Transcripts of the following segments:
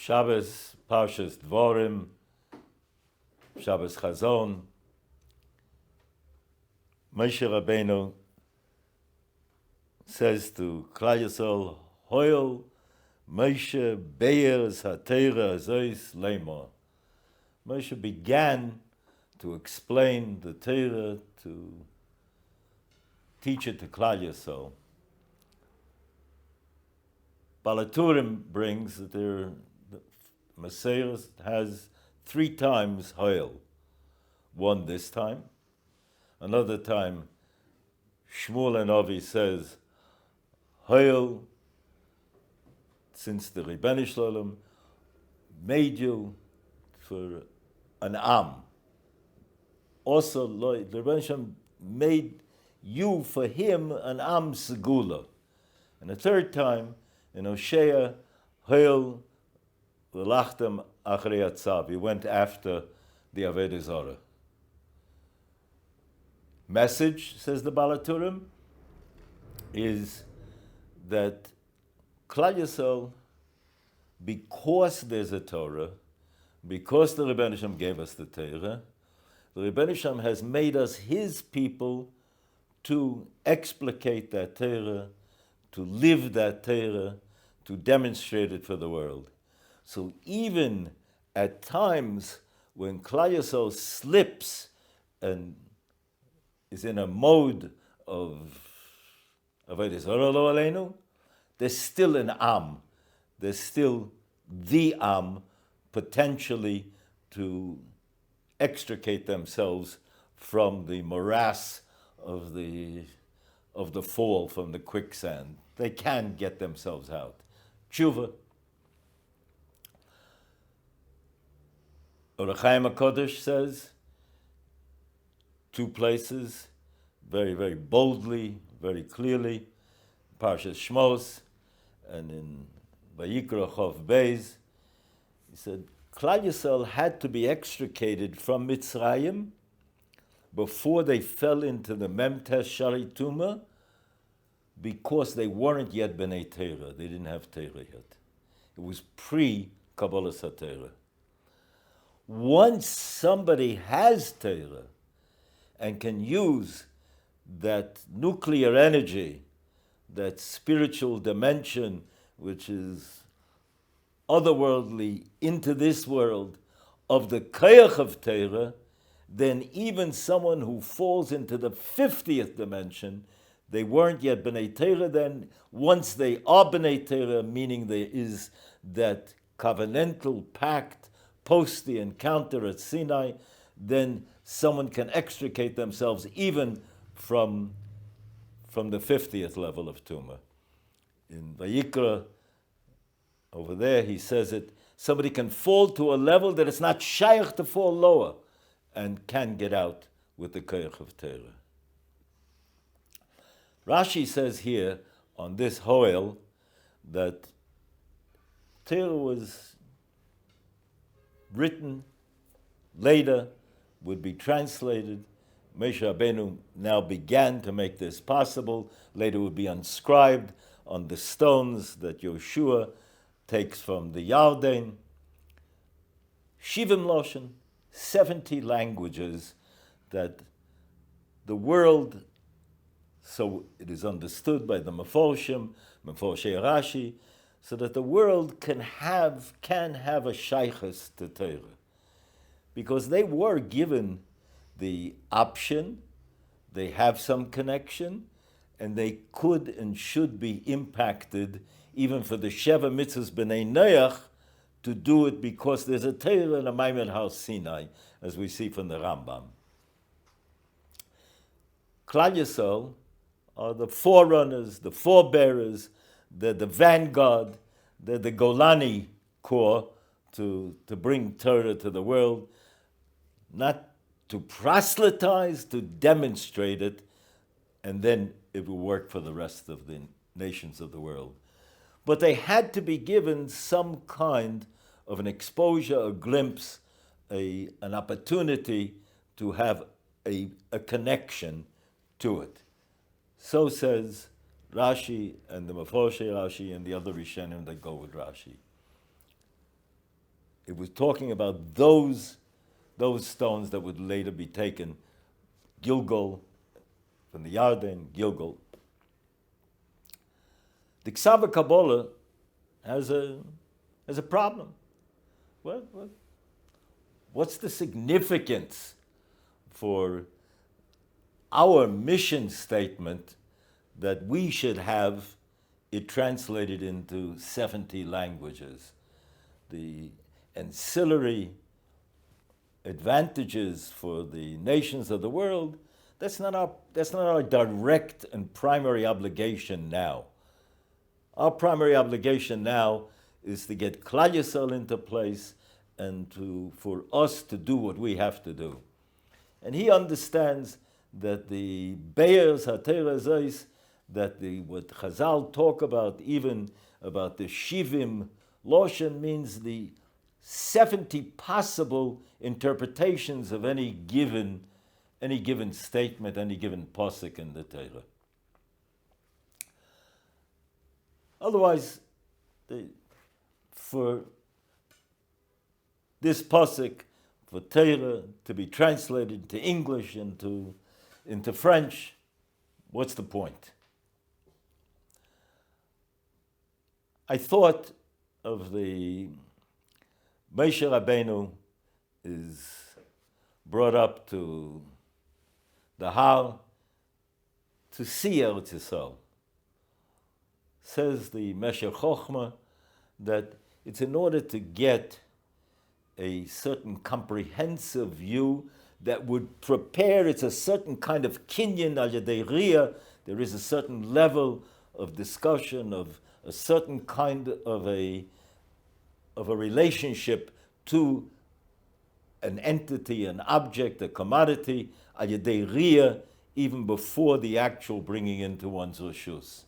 Shabbos, Parshas Dvorim, Shabbos Chazon. Moshe Rabbeinu says to Klal Yisrael, Hoil Moshe Be'er HaTeira Azois Leimor. Moshe began to explain the Torah, to teach it to Klal Yisrael. Baal Teshuva brings that the Messiah has 3 times Hoil. One this time. Another time, Shmuel and Avi says, Hoil, since the Rebbeinu Shalom made you for an Am. Also, the Rebbeinu Shalom made you for him an Am Segula. And the third time, in Hosea, Hoil v'lachtem achrei atzav. He went after the Avodah Zarah. Message, says the Baal Teshuva, is that Klal Yisrael, because there's a Torah, because the Rebbeinu Shalom gave us the Torah, the Rebbeinu Shalom has made us his people to explicate that Torah, to live that Torah, to demonstrate it for the world. So even at times when Klal Yisrael slips and is in a mode of Avodah Zarah lo aleinu, there's still an Am. There's still the Am potentially to extricate themselves from the morass of the fall, from the quicksand. They can get themselves out. Tshuva. Or Chaim HaKodesh says, 2 places, very, very boldly, very clearly, Parshas Shmos, and in Vayikra Chov Beis, he said, Klal Yisrael had to be extricated from Mitzrayim before they fell into the Memtes Shari Tuma, because they weren't yet B'nai Torah. They didn't have Torah yet. It was pre-Kabbalah HaTorah. Once somebody has Torah and can use that nuclear energy, that spiritual dimension, which is otherworldly into this world, of the Koyach of Torah, then even someone who falls into the 50th dimension, they weren't yet B'nai Torah then. Once they are B'nai Torah, meaning there is that covenantal pact post the encounter at Sinai, then someone can extricate themselves even from the 50th level of Tumah. In Vayikra, over there, he says it, somebody can fall to a level that it's not shaykh to fall lower and can get out with the koyach of Torah. Rashi says here on this Hoel that Torah was written later, would be translated. Moshe Rabbeinu now began to make this possible. Later would be inscribed on the stones that Yoshua takes from the Yarden. Shivim Loshen, 70 languages that the world, so it is understood by the Meforshim, Meforshei Rashi, so that the world can have a shaykhus to Torah. Because they were given the option, they have some connection, and they could and should be impacted, even for the Sheva Mitzvahs B'nai Noach, to do it because there's a Torah and a Maimed Har Sinai, as we see from the Rambam. Klal Yisrael are the forerunners, the forebearers, they're the vanguard, they're the Golani Corps to bring Torah to the world, not to proselytize, to demonstrate it, and then it will work for the rest of the nations of the world. But they had to be given some kind of an exposure, a glimpse, an opportunity to have a connection to it. So says Rashi and the Meforshei Rashi and the other Rishonim that go with Rashi. it was talking about those stones that would later be taken, Gilgal, from the Yarden, Gilgal. The Ksava Kabbalah has a problem. What's the significance for our mission statement that we should have it translated into 70 languages? The ancillary advantages for the nations of the world, that's not our direct and primary obligation now. Our primary obligation now is to get Klal Yisrael into place and for us to do what we have to do. And he understands that the Be'ers HaTeira Zeis, that what Chazal talk about, even about the Shivim Loshen, means the 70 possible interpretations of any given statement, any given posuk in the Torah. Otherwise, for this posuk, for Torah to be translated into English and into French, what's the point? I thought of the Moshe Rabbeinu is brought up to the Har to see Eretz Yisrael. Says the Mesher Chochmah that it's in order to get a certain comprehensive view that would prepare, it's a certain kind of kinyan al yadei riyah, there is a certain level of discussion, of a certain kind of a relationship to an entity, an object, a commodity, al yadei riyah, even before the actual bringing into one's reshus.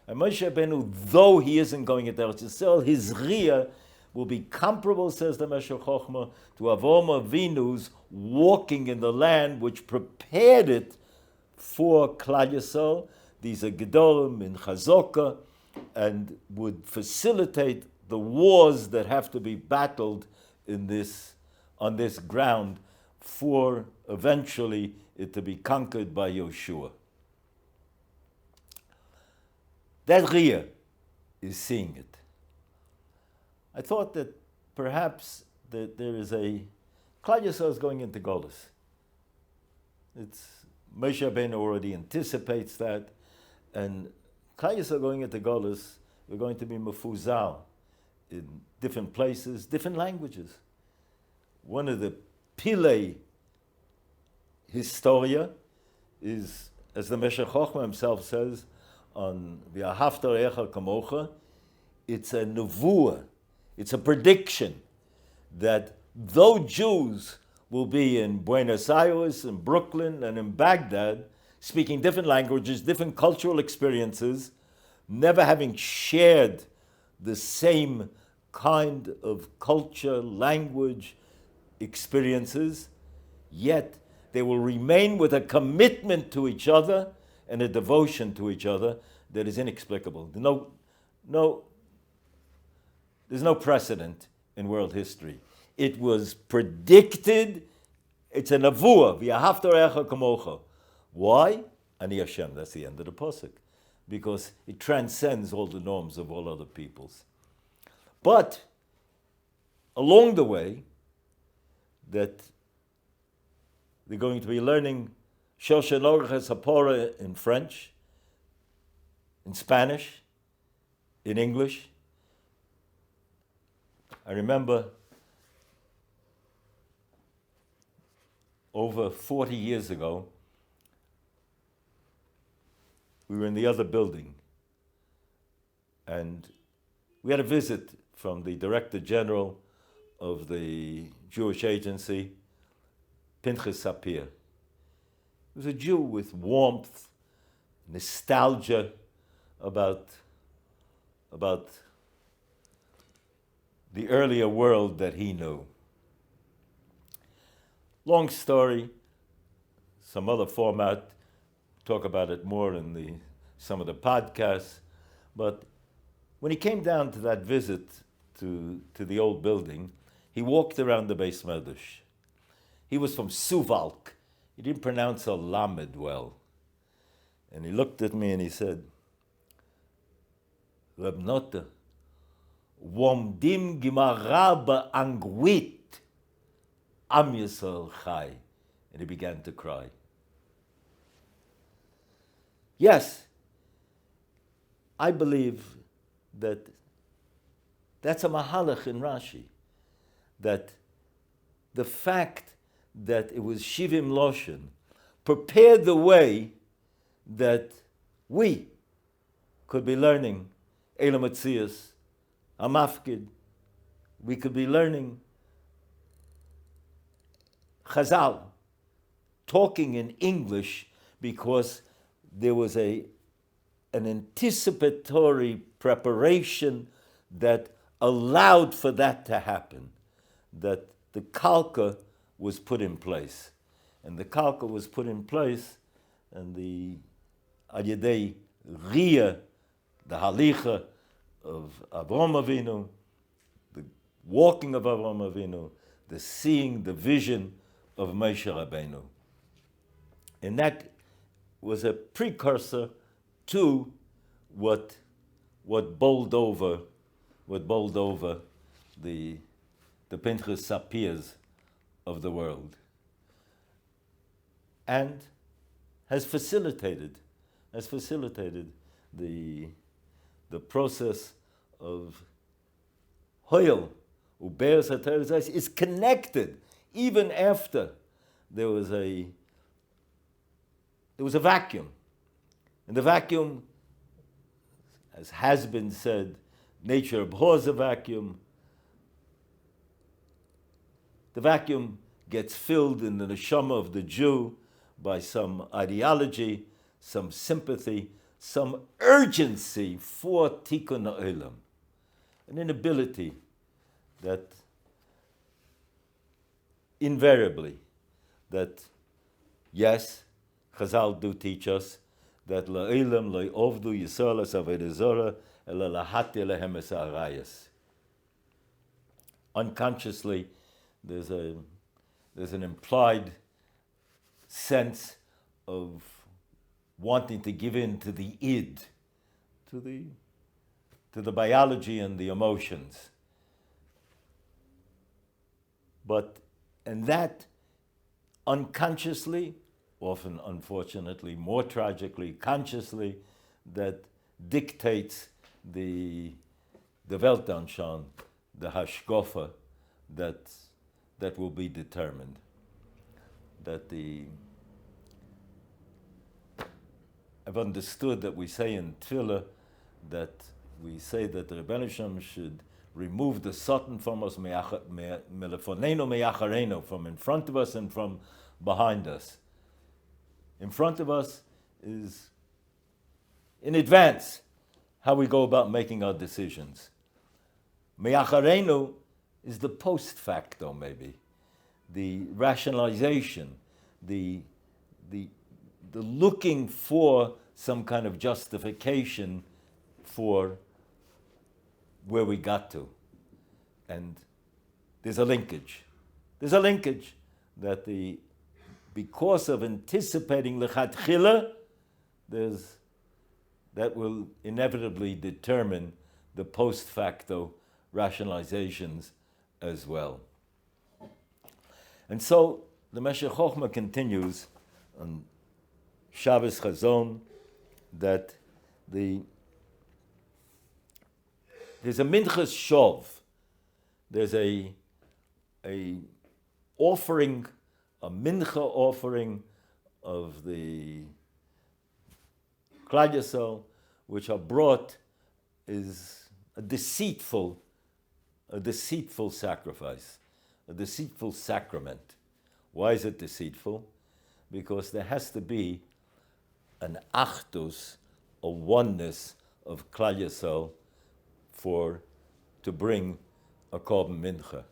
And Moshe Rabbeinu, though he isn't going into Eretz Yisrael, his riyah will be comparable, says the Mesher Chochmah, to Avraham Avinu's walking in the land which prepared it for Klal Yisrael. These are Gedorim in Chazokah, and would facilitate the wars that have to be battled on this ground for eventually it to be conquered by Yoshua. That Riyah is seeing it. I thought that perhaps that there is Klal Yisrael is going into Golus. Moshe Rabbeinu already anticipates that, and Klal Yisrael going into Golus, we're going to be mefuzal in different places, different languages. One of the Pilei Historia is, as the Mesher Chochmah himself says, on V'ahavta Re'echa Kamocha, it's a nevuah, it's a prediction that though Jews will be in Buenos Aires, in Brooklyn, and in Baghdad, speaking different languages, different cultural experiences, never having shared the same kind of culture, language, experiences, yet they will remain with a commitment to each other and a devotion to each other that is inexplicable. There's no precedent in world history. It was predicted. It's a nevuah. V'ahavta re'echa kamocha. Why? Ani Hashem. That's the end of the pasuk, because it transcends all the norms of all other peoples. But along the way, that they're going to be learning Shoshen Orches Hapora in French, in Spanish, in English. I remember over 40 years ago, we were in the other building, and we had a visit from the Director General of the Jewish Agency, Pinchas Sapir. He was a Jew with warmth, nostalgia about the earlier world that he knew. Long story, some other format, talk about it more in some of the podcasts, but when he came down to that visit to the old building, he walked around the Beis Medrash. He was from Suvalk. He didn't pronounce a lamed well. And he looked at me and he said, Reb Nota, Womdim Gemara ba'angwit Am Yisrael Chai. And he began to cry. Yes, I believe that that's a mahalach in Rashi. That the fact that it was Shivim Loshen prepared the way that we could be learning Elam Atzias, Amafkid. We could be learning Chazal, talking in English, because there was an anticipatory preparation that allowed for that to happen, that the kalka was put in place. And the kalka was put in place, and the Ayedei Ria, the halicha of Avraham Avinu, the walking of Avraham Avinu, the seeing, the vision of Moshe Rabbeinu. And that was a precursor to what bowled over the Pinchas Sapirs of the world, and has facilitated the process of Hoyel Ubeas HaTorah is connected even after there was a vacuum. And the vacuum, as has been said, nature abhors a vacuum. The vacuum gets filled in the neshama of the Jew by some ideology, some sympathy, some urgency for tikkun ha'olam, an inability that invariably, that yes, Chazal do teach us that la'olam lo'ovdu Yisrael es avodah zorah ela lahati lehem es ha'arayos. Unconsciously, there's an implied sense of wanting to give in to the id, to the biology and the emotions. And that unconsciously, often unfortunately, more tragically, consciously, that dictates the Weltanschauung, the hashkofa that will be determined. I've understood that we say in Tefillah that we say that the Rebbeinu Shem should remove the Satan from us, melefonenu meyacharenu, from in front of us and from behind us. In front of us is in advance how we go about making our decisions. Meyacharenu is the post facto, maybe, the rationalization, the looking for some kind of justification for where we got to. And there's a linkage. There's a linkage that because of anticipating lechatchila, that will inevitably determine the post facto rationalizations as well. And so the Meshech Chochmah continues on Shabbos Chazon that there's a minchas shov, there's a offering, a mincha offering of the Klal Yisrael, which are brought, is a deceitful sacrifice, a deceitful sacrament. Why is it deceitful? Because there has to be an achdus, a oneness of Klal Yisrael to bring a korban mincha.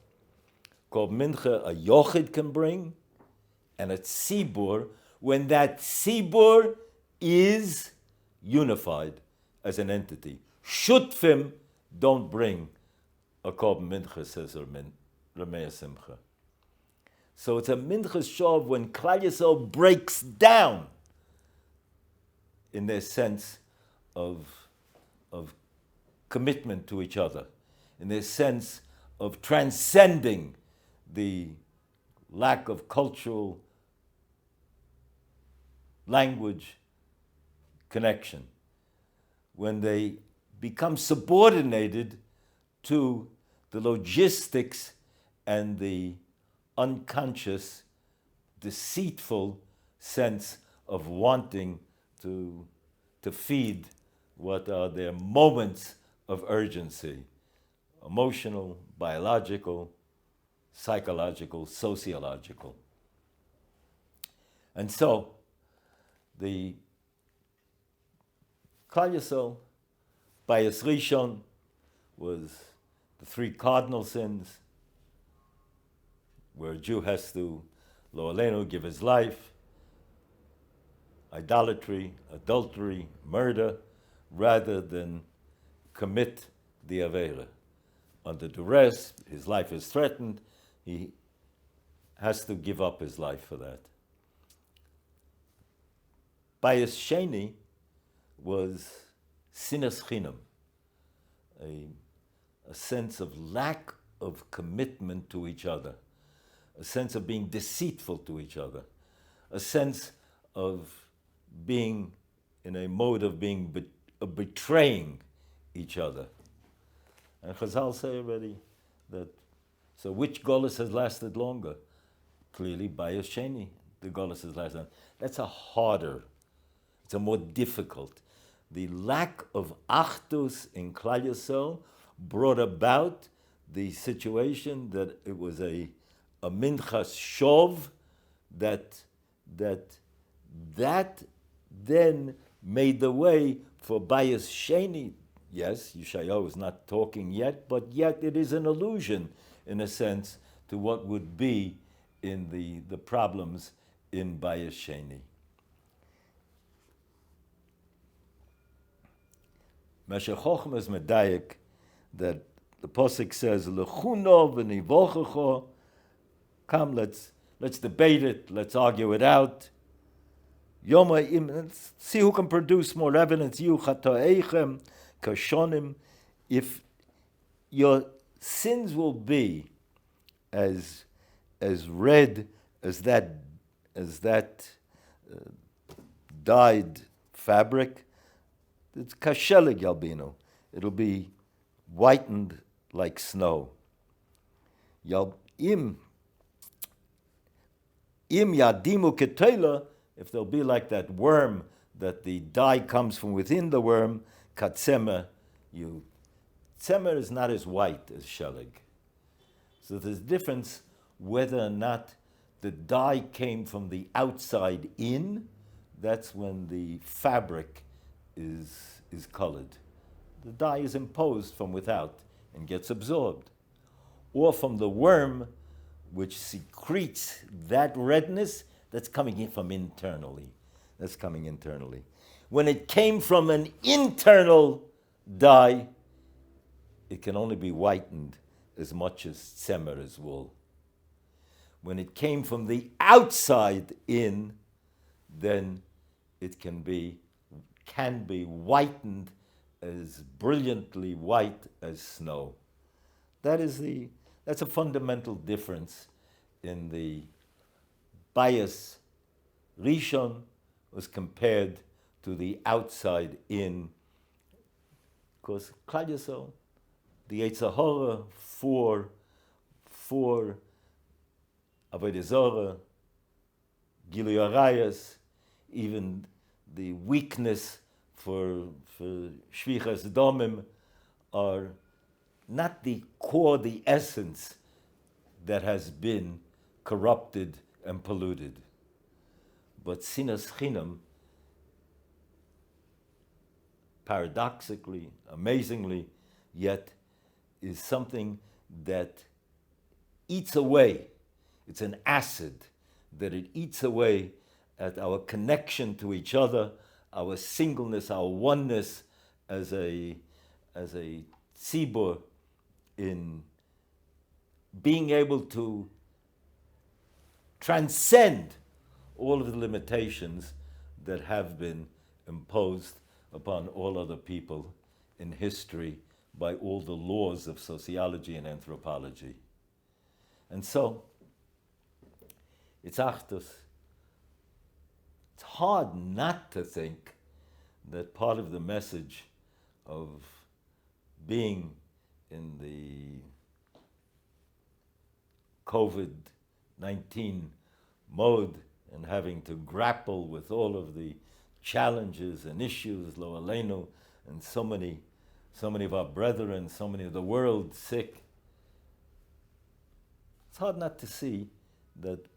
Korban mincha a yochid can bring, and a tzibur, when that tzibur is unified as an entity. Shutfim don't bring a korban mincha, says Rameh Simcha. So it's a Minchas Shov when Klal Yisrael breaks down in their sense of commitment to each other, in their sense of transcending the lack of cultural language connection, when they become subordinated to the logistics and the unconscious, deceitful sense of wanting to feed what are their moments of urgency, emotional, biological, psychological, sociological. And so, the Klal Yisrael, Bayis Rishon, was the three cardinal sins, where a Jew has to, lo aleinu, give his life, idolatry, adultery, murder, rather than commit the Aveira. Under duress, his life is threatened, he has to give up his life for that. Bayis Sheni was sinas chinam, a sense of lack of commitment to each other, a sense of being deceitful to each other, a sense of being in a mode of betraying each other. And Chazal say already that, so which Golus has lasted longer? Clearly, Bayis Sheni, the Golus has lasted. That's a harder, it's a more difficult. The lack of Achdus in Klal Yisrael brought about the situation that it was a Minchas Shov that then made the way for Bayis Sheni. Yes, Yeshayahu is not talking yet, but yet it is an allusion, in a sense, to what would be in the problems in Bayis Sheni. Meshech Chochmah is medayek that the posuk says, "Lechuno v'nivochecho." Come, let's debate it. Let's argue it out. Yoma im. Let's see who can produce more evidence. You chatoeichem kashonim. If your sins will be as red as that dyed fabric, it's kashelig yalbino. It'll be whitened like snow. Im yadimu ketela, if they'll be like that worm, that the dye comes from within the worm, katzemer, tzemer is not as white as shelig. So there's a difference whether or not the dye came from the outside in. That's when the fabric is colored. The dye is imposed from without and gets absorbed. Or from the worm, which secretes that redness, that's coming in from internally. That's coming internally. When it came from an internal dye, it can only be whitened as much as tzemer is wool. When it came from the outside in, then it can be whitened as brilliantly white as snow. That's a fundamental difference in the Bayis Rishon was compared to the outside in. Because Klal Yisrael, the Yetzer Hara for Avodah Zarah, Gilui Arayos, even the weakness for Shvichas Domim are not the core, the essence that has been corrupted and polluted. But sinas chinam, paradoxically, amazingly, yet is something that eats away. It's an acid that it eats away at our connection to each other, our singleness, our oneness as a tzibur in being able to transcend all of the limitations that have been imposed upon all other people in history by all the laws of sociology and anthropology. And so, it's Achdus. It's hard not to think that part of the message of being in the COVID-19 mode and having to grapple with all of the challenges and issues, lo aleinu, and so many of our brethren, so many of the world sick. It's hard not to see that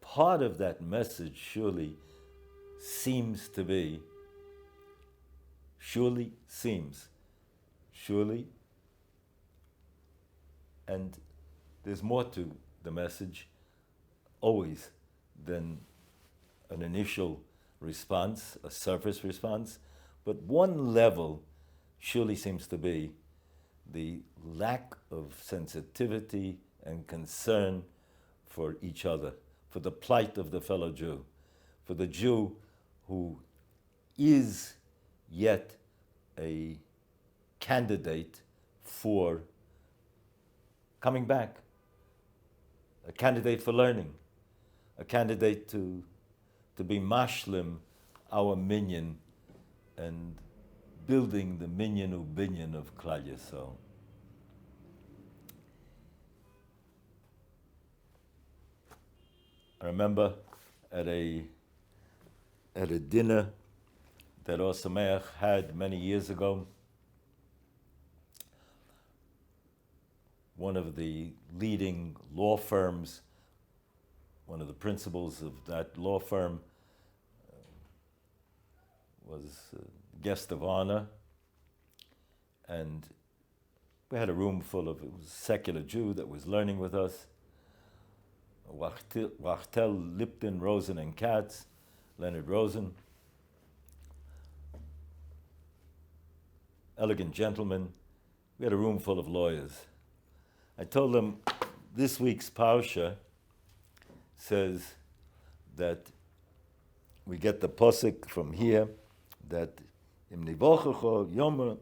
part of that message surely seems, and there's more to the message always than an initial response, a surface response, but one level surely seems to be the lack of sensitivity and concern for each other, for the plight of the fellow Jew, for the Jew who is yet a candidate for coming back, a candidate for learning, a candidate to be mashlim, our minyan, and building the minyan ubinyan of Klal Yisrael. I remember at a dinner that Ohr Somayach had many years ago, one of the leading law firms, one of the principals of that law firm was a guest of honor, and we had a room full of, it was a secular Jew that was learning with us, Wachtel, Lipton, Rosen, and Katz, Leonard Rosen, elegant gentleman. We had a room full of lawyers. I told them this week's Parsha says that we get the posik from here that im nivochecho yomer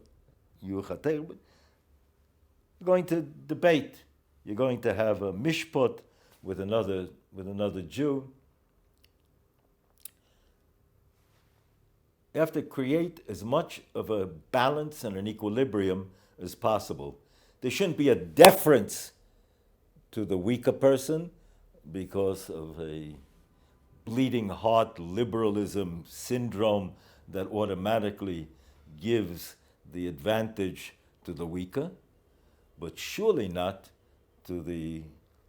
yuchater. You're going to debate. You're going to have a mishpat with another Jew. You have to create as much of a balance and an equilibrium as possible. There shouldn't be a deference to the weaker person because of a bleeding heart liberalism syndrome that automatically gives the advantage to the weaker, but surely not to the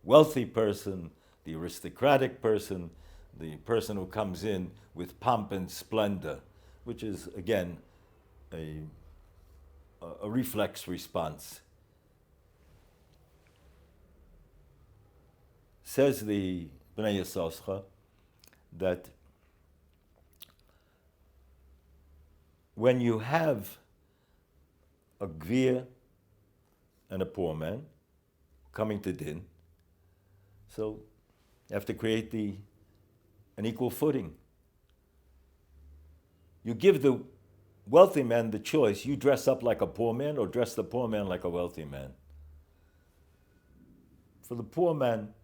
wealthy person, the aristocratic person, the person who comes in with pomp and splendor, which is, again, a reflex response. Says the Bnei Yisoscha that when you have a gvir and a poor man coming to din, so you have to create an equal footing. You give the wealthy man the choice. You dress up like a poor man or dress the poor man like a wealthy man. For the poor man,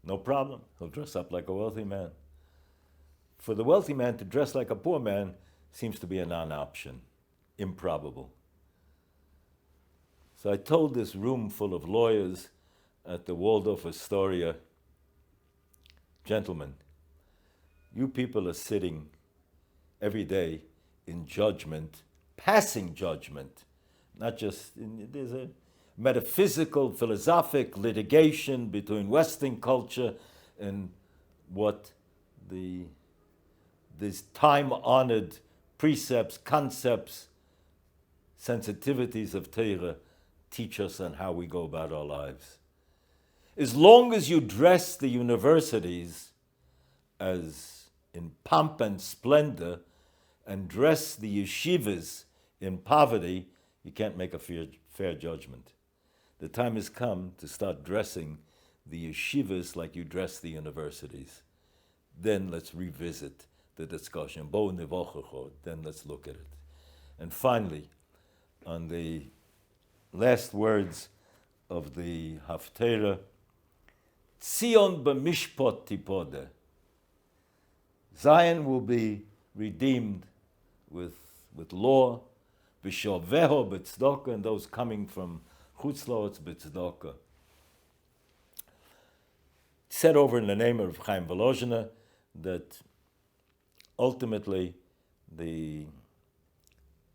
no problem. He'll dress up like a wealthy man. For the wealthy man to dress like a poor man seems to be a non-option, improbable. So I told this room full of lawyers at the Waldorf Astoria, gentlemen, you people are sitting every day in judgment, passing judgment, not just, there's a metaphysical, philosophic litigation between Western culture and what these time-honored precepts, concepts, sensitivities of Torah teach us on how we go about our lives. As long as you dress the universities as in pomp and splendor and dress the yeshivas in poverty, you can't make a fair judgment. The time has come to start dressing the yeshivas like you dress the universities. Then let's revisit the discussion. Then let's look at it. And finally, on the last words of the Haftarah, Zion b'mishpot tipodeh. Zion will be redeemed with law, v'shoveho b'tzedakah, and those coming from chutz la'aretz b'tzedakah. Said over in the name of Chaim Volozhiner that ultimately the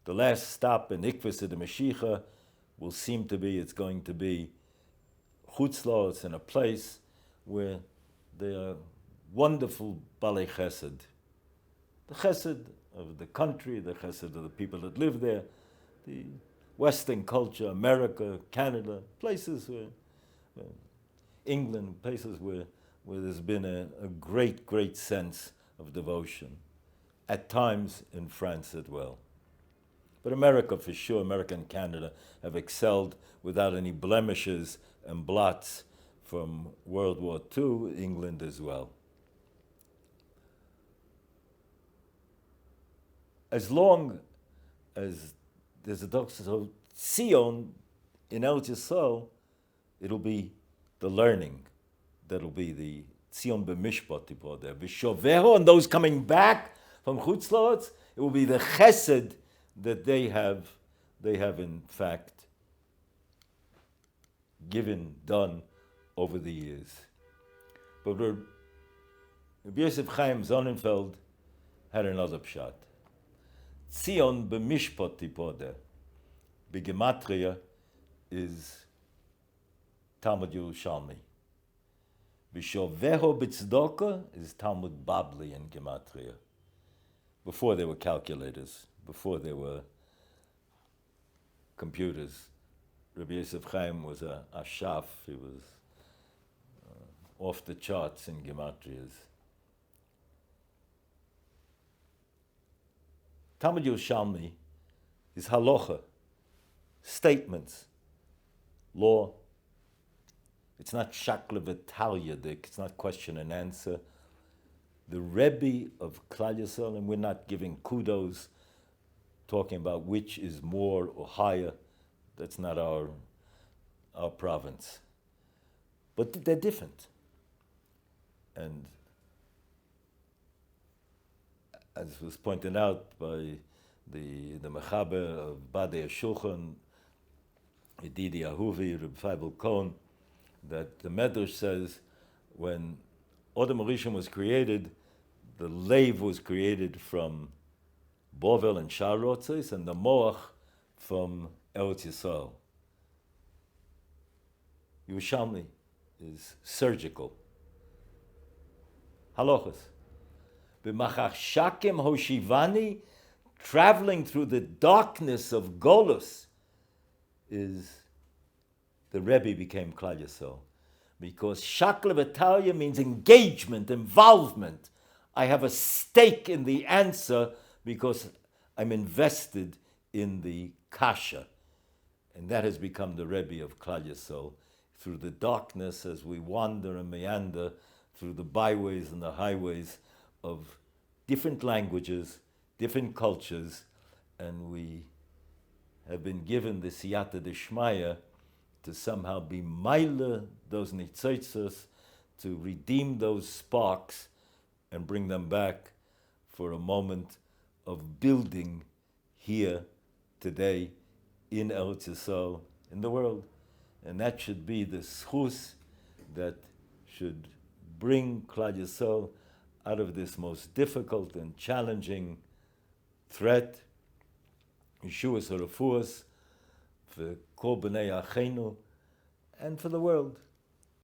last stop in Ikvus of the Mashiach will seem to be, it's going to be chutz la'aretz, in a place where there are wonderful balei chesed. The chesed of the country, the chesed of the people that live there, the Western culture, America, Canada, places where England, places where there's been a great, great sense of devotion. At times in France as well. But America, for sure, America and Canada have excelled without any blemishes and blots from World War II, England as well. As long as there's a doctrine of Zion in Eretz Yisrael, it'll be the learning. That'll be the Zion b'mishpat tipodeh. V'shoveho, and those coming back from chutz la'aretz, it will be the chesed that they have in fact done over the years. But Rabbi Yosef Chaim Sonnenfeld had another pshat. Zion b'mishpat tipodeh. B'gematria is Talmud Yerushalmi. B'shoveho b'tzedakah is Talmud Babli in Gematria. Before there were calculators, before there were computers, Rabbi Yosef Chaim was a shaf. He was off the charts in Gematrias. Talmud Yerushalmi is halacha, statements, law. It's not shakla v'talyadik, it's not question and answer. The Rebbe of Klal Yisrael, and we're not giving kudos, talking about which is more or higher. That's not our province. But they're different. And as was pointed out by the Mechaber of Badei HaShulchan, Yedidi Ahuvi, Reb Feivel Cohen, that the Medrash says when Adam Rishon was created, the Lev was created from Bovel and Sharotzes, and the Moach from Eretz Yisrael. Yerushalmi is surgical. Halachas. B'machach shakim hoshivani, traveling through the darkness of Golus, is the Rebbe became Klal Yisrael. Because shakla v'talya means engagement, involvement. I have a stake in the answer because I'm invested in the kasha. And that has become the Rebbe of Klal Yisrael. Through the darkness as we wander and meander through the byways and the highways of different languages, different cultures, and we have been given the siyata d'shmaya to somehow be maila those nitzotzos, to redeem those sparks and bring them back for a moment of building here today in Eretz Yisrael, in the world. And that should be the schus that should bring Klal Yisrael out of this most difficult and challenging threat. Yeshuas HaRefuas, for Kol B'nai Achenu, and for the world.